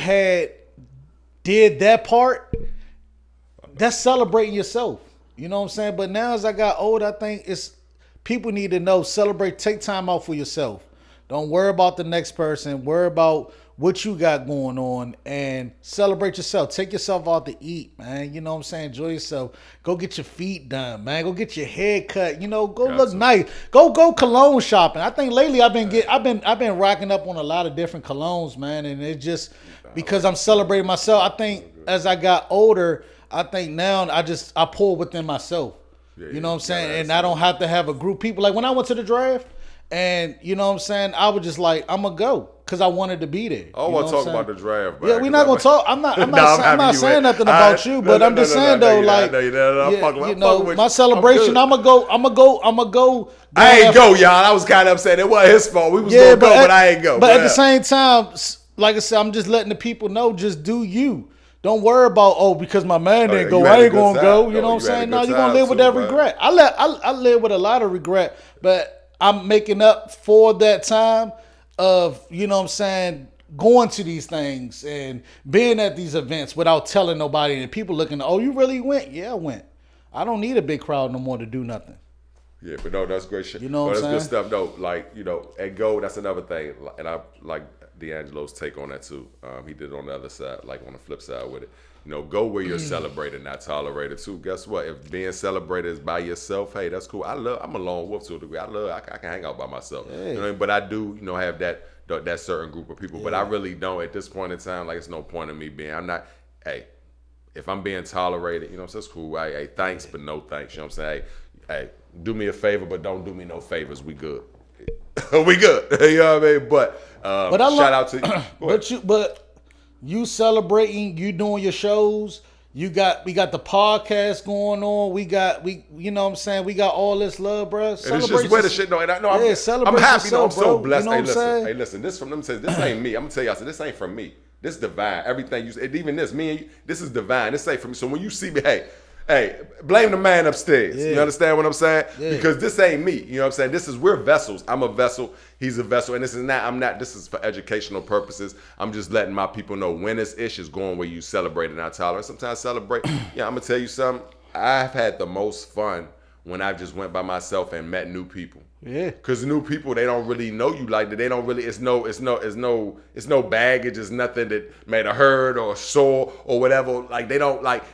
B: did that part, that's celebrating yourself. You know what I'm saying? But now as I got older, I think people need to know, celebrate, take time out for yourself. Don't worry about the next person. Worry about what you got going on and celebrate yourself. Take yourself out to eat, man. You know what I'm saying? Enjoy yourself. Go get your feet done, man. Go get your hair cut. You know, go look nice. Go cologne shopping. I think lately I've been racking up on a lot of different colognes, man. And it's just because I'm celebrating myself. I think as I got older, I think now I pull within myself. You know what I'm saying? And I don't have to have a group of people. Like when I went to the draft, and you know what I'm saying, I was just like, I'm gonna go because I wanted to be there.
A: I want to talk about the draft.
B: Yeah, we're not gonna talk. I'm not saying nothing about you, but I'm just saying though, like, you know, my celebration. I'm gonna go.
A: I ain't go, y'all. I was kind of upset. It wasn't his fault. We was gonna go, but I ain't go.
B: But at the same time, like I said, I'm just letting the people know, just do you. Don't worry about because my man didn't go, I ain't gonna go. You know what I'm saying? No, you're gonna live with that regret. I live with a lot of regret, but I'm making up for that time of, you know what I'm saying, going to these things and being at these events without telling nobody and people looking, oh, you really went? Yeah, I went. I don't need a big crowd no more to do nothing.
A: Yeah, but no, that's great shit.
B: You know what I'm saying?
A: That's good stuff, though. Like, you know, and go, that's another thing. And I like D'Angelo's take on that, too. He did it on the other side, like on the flip side with it. You know, go where you're celebrated, not tolerated too. Guess what? If being celebrated is by yourself, hey, that's cool. I'm a lone wolf to a degree. I can hang out by myself. Hey. You know what I mean? But I do, you know, have that certain group of people. Yeah. But I really don't at this point in time. Like, it's no point in me being. I'm not. Hey, if I'm being tolerated, you know, so it's cool. Hey, thanks, but no thanks. You know what I'm saying? Hey, do me a favor, but don't do me no favors. We good. We good. You know what I mean? But shout out to you.
B: But you celebrating, you doing your shows, we got the podcast going on, you know what I'm saying, we got all this love, bro.
A: And it's just where the shit no, I'm happy yourself, though, I'm so blessed. You know hey, listen, this from them says this ain't me. I'm gonna tell y'all, this ain't from me. This is divine. Everything you said, even this, me and you, this is divine. This ain't from me. So when you see me, hey, blame the man upstairs. Yeah. You understand what I'm saying? Yeah. Because this ain't me. You know what I'm saying? We're vessels. I'm a vessel. He's a vessel. And this is for educational purposes. I'm just letting my people know when this ish is going where you celebrate and not tolerate. Sometimes celebrate. Yeah, I'm going to tell you something. I've had the most fun when I just went by myself and met new people.
B: Yeah.
A: Because new people, they don't really know you like that. They don't really, it's no baggage. It's nothing that made a hurt or sore or whatever. Like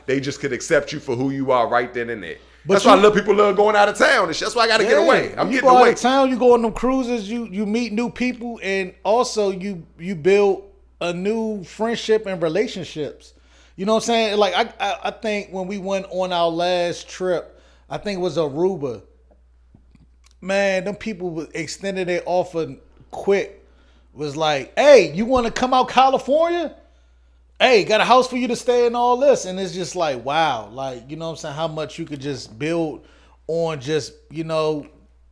A: they just could accept you for who you are right then and there. That's why people love going out of town. That's why I got to get away. I'm getting away.
B: You go out of town, you go on them cruises, you meet new people, and also you build a new friendship and relationships. You know what I'm saying? Like I think when we went on our last trip, I think it was Aruba. Man, them people extended their offer quick. Was like, hey, you want to come out California? Hey, got a house for you to stay and all this. And it's just like, wow. Like, you know what I'm saying? How much you could just build on just,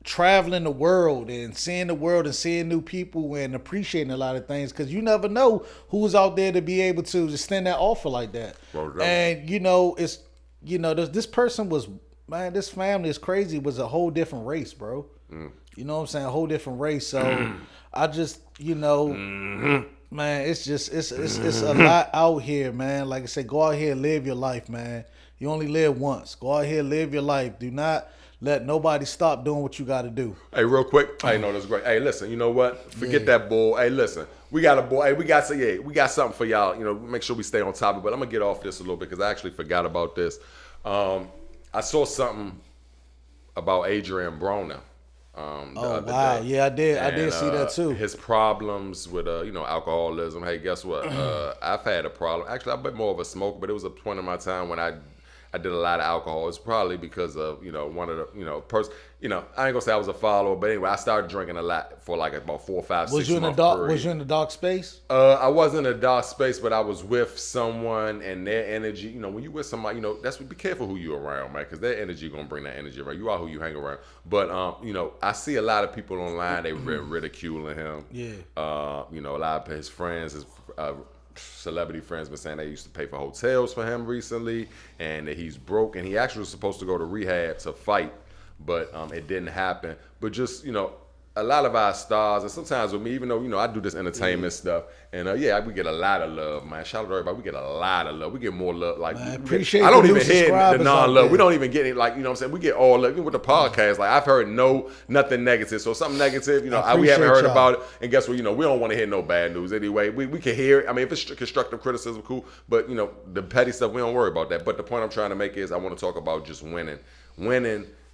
B: traveling the world and seeing the world and seeing new people and appreciating a lot of things. Because you never know who's out there to be able to extend that offer like that. Well, and, it's, this person was, man, this family is crazy. It was a whole different race, bro. You know what I'm saying? A whole different race. So I just, man, it's just it's a lot out here, man. Like I said, go out here and live your life, man. You only live once. Go out here and live your life. Do not let nobody stop doing what you got to do.
A: Hey, real quick. Hey, no, that's great. Hey, listen, you know what? Forget that bull. Hey, listen, we got a bull. Hey, we got something for y'all. Make sure we stay on top of it. But I'm gonna get off this a little bit because I actually forgot about this. I saw something about Adrian Broner.
B: Oh wow,
A: day.
B: Yeah, I did see that too.
A: His problems with alcoholism. Hey, guess what? I've had a problem. Actually, I've been more of a smoker, but it was a point in my time when I did a lot of alcohol. It's probably because of one of the person. I ain't gonna say I was a follower, but anyway, I started drinking a lot for like about 4, 5, 6 months.
B: Was you in the dark space?
A: I wasn't in a dark space, but I was with someone and their energy. When you with somebody, that's what. Be careful who you around, man, because their energy gonna bring that energy around. You are who you hang around. But I see a lot of people online. They ridiculing him.
B: Yeah.
A: A lot of his friends, his celebrity friends, been saying they used to pay for hotels for him recently, and that he's broke. And he actually was supposed to go to rehab to fight, but it didn't happen. But just a lot of our stars, and sometimes with me, even though I do this entertainment stuff, and we get a lot of love, man. Shout out to everybody. We get a lot of love. We get more love. Like,
B: man, appreciate.
A: I don't even hear the non-love. We don't even get it. Like, what I'm saying. We get all love. Even with the podcast, like I've heard nothing negative. So something negative, we haven't heard about it. And guess what? We don't want to hear no bad news anyway. We can hear it. I mean, if it's constructive criticism, cool. But the petty stuff, we don't worry about that. But the point I'm trying to make is I want to talk about just winning.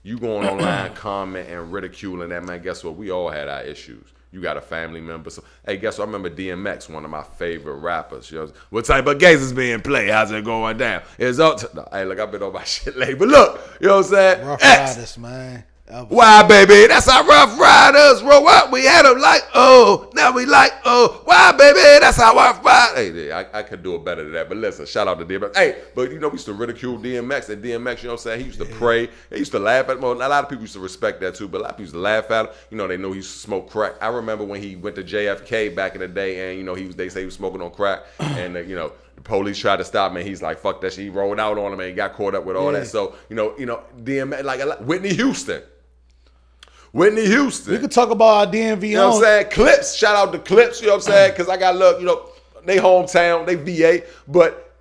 A: You going online, comment, and ridiculing that, man. Guess what? We all had our issues. You got a family member. So, hey, guess what? I remember DMX, one of my favorite rappers. What type of games is being played? How's it going down? It's up to... Hey, look, I've been on my shit late. But look, you know what I'm saying?
B: Rough Riders, man.
A: Why, baby? That's our Rough Riders. Roll up. We had them like, oh. Now we like, oh. Why, baby? That's our Rough Riders. Hey, I could do it better than that. But listen, shout out to DMX. Hey, but we used to ridicule DMX. And DMX, you know what I'm saying? He used to pray. They used to laugh at him. Well, a lot of people used to respect that too. But a lot of people used to laugh at him. They knew he used to smoke crack. I remember when he went to JFK back in the day, and they say he was smoking on crack. And the police tried to stop him, and he's like, fuck that shit. He rolled out on him, and he got caught up with all that. So, DMX, like Whitney Houston.
B: We could talk about our DMV.
A: You know what I'm saying? Clips. Shout out to Clips. You know what I'm saying? Because I got they hometown, they VA. But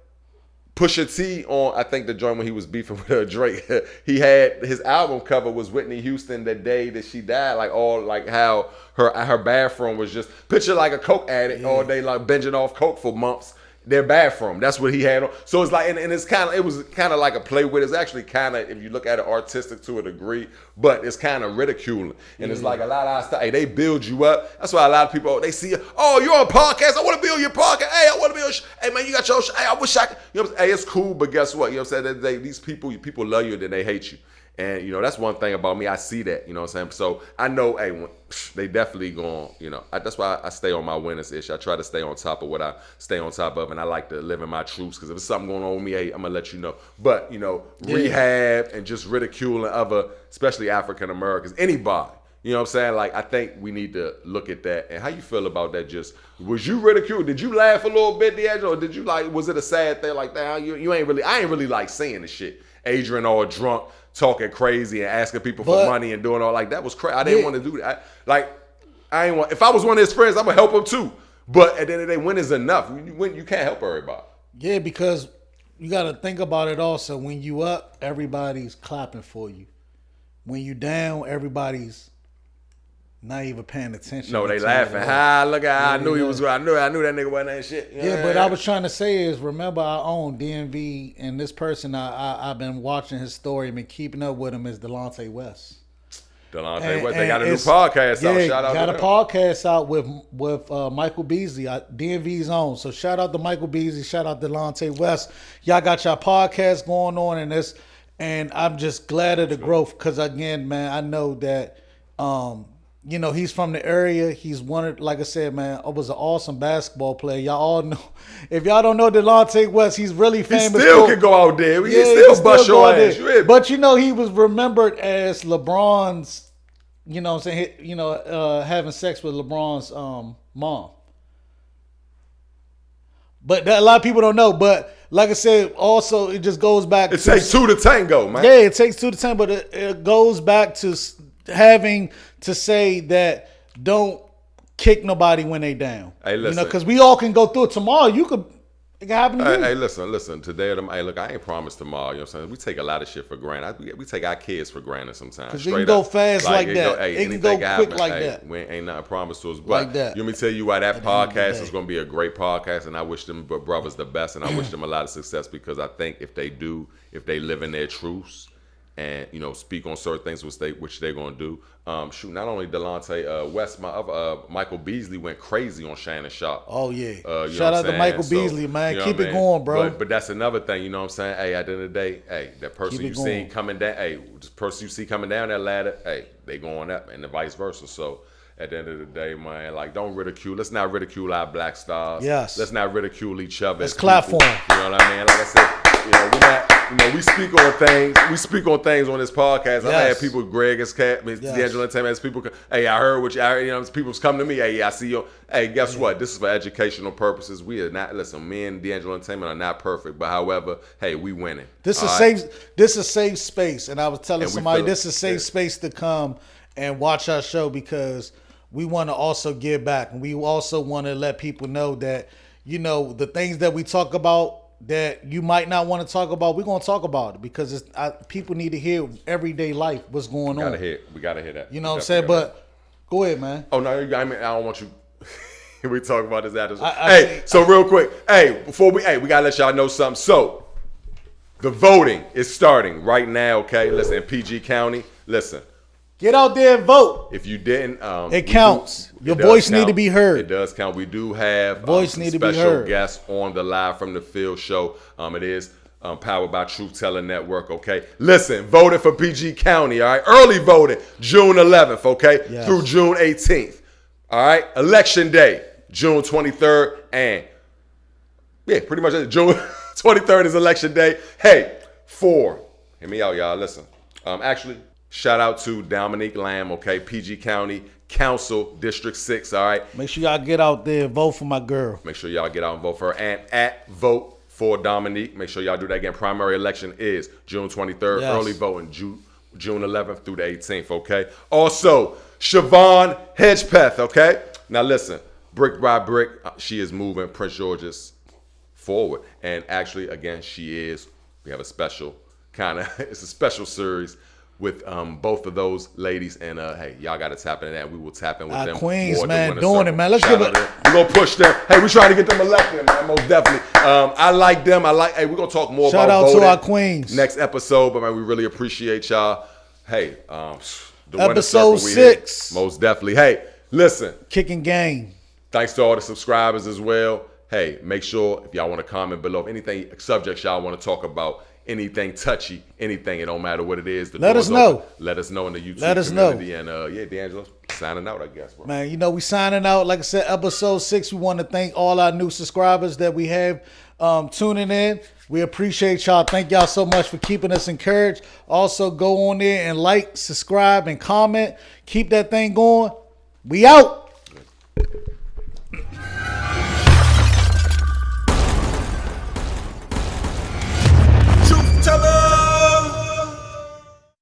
A: Pusha T on, I think the joint when he was beefing with Drake, he had his album cover was Whitney Houston the day that she died. Like how her bathroom was just picture like a coke addict all day, like binging off coke for months. Their bathroom. That's what he had on. So it's like, and it was kind of like a play with. It's actually kind of, if you look at it, artistic to a degree, but it's kind of ridiculing. And it's like a lot of our stuff. Hey, they build you up. That's why a lot of people, they see, oh, you're on a podcast. I want to be on your podcast. Hey, I want to be on. Hey, man, you got your. Hey, I wish I could. Hey, it's cool, but guess what? You know what I'm saying? These people love you, then they hate you. And, that's one thing about me. I see that, you know what I'm saying? So I know, hey, they definitely going, that's why I stay on my winners ish. I try to stay on top of what I stay on top of, and I like to live in my truths, because if there's something going on with me, hey, I'm going to let you know. But, rehab and just ridiculing other, especially African Americans, anybody. You know what I'm saying? Like, I think we need to look at that. And how you feel about that? Just, was you ridiculed? Did you laugh a little bit, D'Angelo? Or did you was it a sad thing like that? I ain't really like saying the shit. Adrian all drunk, talking crazy and asking people for money and doing all like that was crazy. I didn't want to do that. I ain't want. If I was one of his friends, I'm gonna help him too. But at the end of the day, when is enough? You can't help everybody.
B: Yeah, because you got to think about it also. When you up, everybody's clapping for you. When you down, everybody's not even paying attention.
A: No, they laughing. Ha, look at I knew he was. I knew that nigga wasn't that shit.
B: But I was trying to say is, remember our own DMV, and this person I've been watching his story and been keeping up with him is Delonte West.
A: Delonte West, they got a new podcast out. Shout out to them.
B: Got a podcast out with Michael Beasley, DMV's own. So shout out to Michael Beasley. Shout out to Delonte West. Y'all got your podcast going on in this. And I'm just glad of the growth because, again, man, I know that, he's from the area. He's like I said, man, I was an awesome basketball player. Y'all all know. If y'all don't know Delonte West, he's really famous.
A: He still can go out there. He still bust your ass.
B: But, he was remembered as LeBron's, having sex with LeBron's mom. But a lot of people don't know. But like I said, also it just goes back.
A: It takes two to tango, man.
B: Yeah, it takes two to tango, but it goes back to having to say that don't kick nobody when they down.
A: Hey, listen,
B: because we all can go through it tomorrow. It can happen to you.
A: Hey, listen. Today, look, I ain't promised tomorrow. You know what I'm saying? We take a lot of shit for granted. We take our kids for granted sometimes.
B: Because it can go fast like that. It can go quick like that.
A: We ain't nothing promised to us. But
B: like that.
A: Let me tell you why that podcast is going to be a great podcast, and I wish them brothers the best, and I wish them a lot of success because I think if they live in their truths and speak on certain things which they're gonna do. Not only Delonte West, Michael Beasley went crazy on Shannon Sharp.
B: Oh yeah, shout out to Michael Beasley, man. Keep it going, bro.
A: But that's another thing, you know what I'm saying? Hey, at the end of the day, that person you see coming down, this person you see coming down that ladder, they going up, and the vice versa. So at the end of the day, man, like don't ridicule. Let's not ridicule our black stars.
B: Yes.
A: Let's not ridicule each other.
B: Let's clap for them.
A: You know what I mean? Like I said, we're not. We speak on things. We speak on things on this podcast. I've had people, Greg has D'Angelo Entertainment, people. Hey, I heard what you. People's come to me. Hey, I see you. Hey, guess what? This is for educational purposes. We are not. Listen, me and D'Angelo Entertainment are not perfect, but however, hey, we winning.
B: This is safe. This is safe space, and I was telling somebody this is safe space to come and watch our show because we want to also give back, and we also want to let people know that the things that we talk about that you might not want to talk about, we're going to talk about it because people need to hear everyday life, what's going on.
A: We got to hear that.
B: You know what I'm saying? But go ahead, man.
A: Oh, no, I don't want you. We talk about this after. So real quick. Before we got to let y'all know something. So the voting is starting right now, okay? Listen, in PG County, listen.
B: Get out there and vote.
A: If you didn't,
B: it counts. Your voice need to be heard.
A: It does count. We do have
B: special
A: guests on the Live from the Field show. It is powered by Tella Network. Okay, listen, voted for PG County. All right, early voting June 11th. Okay, through June 18th. All right, election day June 23rd, and pretty much June 23rd is election day. Hey, hear me out, y'all. Listen, actually. Shout out to Dominique Lamb, okay? PG County Council, District 6, all right?
B: Make sure y'all get out there and vote for my girl.
A: Make sure y'all get out and vote for her. And at Vote for Dominique, make sure y'all do that again. Primary election is June 23rd. Yes. Early voting, June 11th through the 18th, okay? Also, Siobhan Hedgepeth, okay? Now listen, brick by brick, she is moving Prince George's forward. And actually, again, we have a special it's a special series with both of those ladies, and hey, y'all got to tap into that. We will tap in with them.
B: Queens, man, doing it, man. Let's give it.
A: We're gonna push them. Hey, we trying to get them elected, man. Most definitely. I like them. Hey, we're gonna talk more about voting.
B: Shout out to our queens.
A: Next episode, but man, we really appreciate y'all. Hey, the
B: episode 6.
A: Most definitely. Hey, listen.
B: Kicking game.
A: Thanks to all the subscribers as well. Hey, make sure if y'all want to comment below, if anything subjects y'all want to talk about. Anything touchy, anything, it don't matter what it is.
B: Let us know.
A: Let us know in the YouTube community. And D'Angelo, signing out, I guess, bro.
B: Man, we signing out. Like I said, episode 6, we want to thank all our new subscribers that we have tuning in. We appreciate y'all. Thank y'all so much for keeping us encouraged. Also, go on there and like, subscribe, and comment. Keep that thing going. We out.